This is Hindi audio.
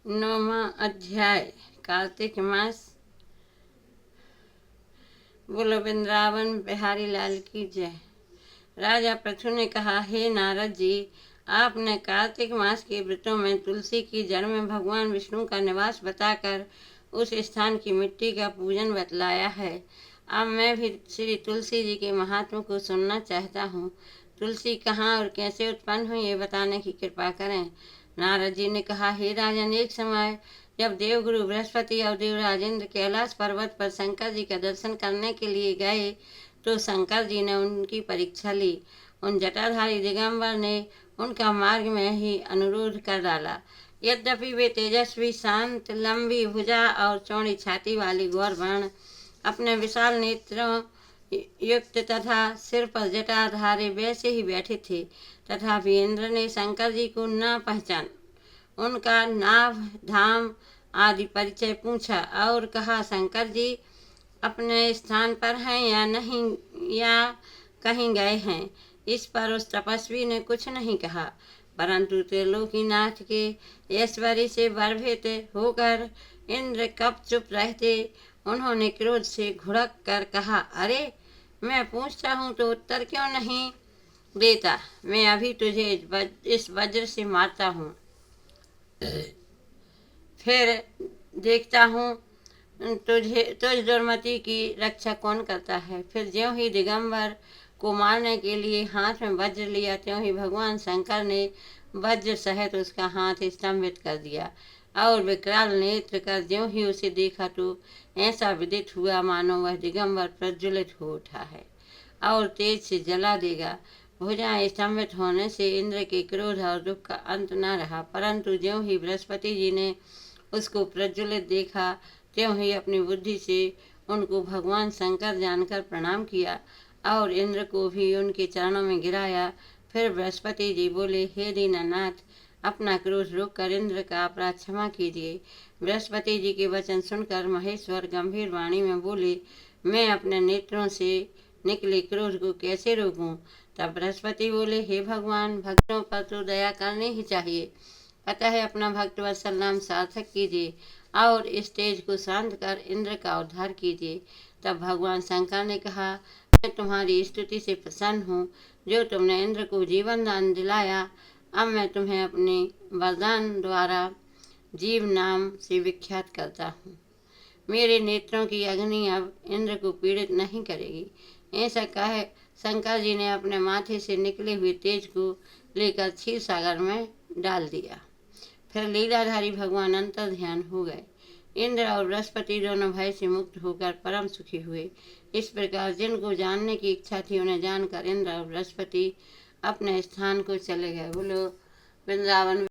9वां अध्याय। कार्तिक मास। बोलो वृंदावन बिहारी लाल की जय। राजा पृथु ने कहा, हे नारद जी, आपने कार्तिक मास के व्रतों में तुलसी की जड़ में भगवान विष्णु का निवास बताकर उस स्थान की मिट्टी का पूजन बतलाया है। अब मैं भी श्री तुलसी जी के महात्म को सुनना चाहता हूँ। तुलसी कहाँ और कैसे उत्पन्न हुई, ये बताने की कृपा करें। नारद जी ने कहा, हे राजन, एक समय जब देवगुरु बृहस्पति और देवराज इंद्र कैलाश पर्वत पर शंकर जी का दर्शन करने के लिए गए तो शंकर जी ने उनकी परीक्षा ली। उन जटाधारी दिगंबर ने उनका मार्ग में ही अनुरोध कर डाला। यद्यपि वे तेजस्वी, शांत, लंबी भुजा और चौड़ी छाती वाली गौरवर्ण, अपने विशाल नेत्रों युक्त तथा सिर पर जटाधारी वैसे ही बैठे थे, तथापि इंद्र ने शंकर जी को न पहचान उनका नाभ, धाम आदि परिचय पूछा और कहा, शंकर जी अपने स्थान पर हैं या नहीं, या कहीं गए हैं। इस पर उस तपस्वी ने कुछ नहीं कहा, परंतु त्रिलोकीनाथ के ऐश्वर्य से भयभीत होकर इंद्र कब चुप रहते। उन्होंने क्रोध से घुड़क कर कहा, अरे, मैं पूछता हूँ तो उत्तर क्यों नहीं देता। मैं अभी तुझे इस वज्र से मारता हूँ, फिर देखता हूँ तुझ दुर्मति की रक्षा कौन करता है। फिर ज्यों ही दिगंबर को मारने के लिए हाथ में वज्र लिया, त्यों ही भगवान शंकर ने वज्र सहित उसका हाथ स्तंभित कर दिया और विकराल नेत्र कर ज्यों ही उसे देखा तो ऐसा विदित हुआ मानो वह दिगंबर प्रज्वलित हो उठा है और तेज से जला देगा। भुजाएं स्तंभित होने से इंद्र के क्रोध और दुख का अंत न रहा, परंतु ज्यों ही बृहस्पति जी ने उसको प्रज्वलित देखा, त्यों ही अपनी बुद्धि से उनको भगवान शंकर जानकर प्रणाम किया और इंद्र को भी उनके चरणों में गिराया। फिर बृहस्पति जी बोले, हे दीनानाथ, अपना क्रोध रोक कर इंद्र का अपराध क्षमा कीजिए। बृहस्पति जी के वचन सुनकर महेश्वर गंभीर वाणी में बोले, मैं अपने नेत्रों से निकले क्रोध को कैसे रोकूं। तब बृहस्पति बोले, हे भगवान, भक्तों पर तो दया करनी ही चाहिए, अतः अपना भक्त वत्सल नाम सार्थक कीजिए और इस तेज को शांत कर इंद्र का उद्धार कीजिए। तब भगवान शंकर ने कहा, मैं तुम्हारी स्तुति से प्रसन्न हूँ, जो तुमने इंद्र को जीवन दान दिलाया। अब मैं तुम्हें अपने वरदान द्वारा जीव नाम से विख्यात करता हूँ। मेरे नेत्रों की अग्नि अब इंद्र को पीड़ित नहीं करेगी। ऐसा कह शंकर जी ने अपने माथे से निकले हुए तेज को लेकर क्षीर सागर में डाल दिया। फिर लीलाधारी भगवान अंतर ध्यान हो गए। इंद्र और बृहस्पति दोनों भय से मुक्त होकर परम सुखी हुए। इस प्रकार जिनको जानने की इच्छा थी उन्हें जानकर इंद्र और बृहस्पति अपने स्थान को चले गए। बोलो वृंदावन।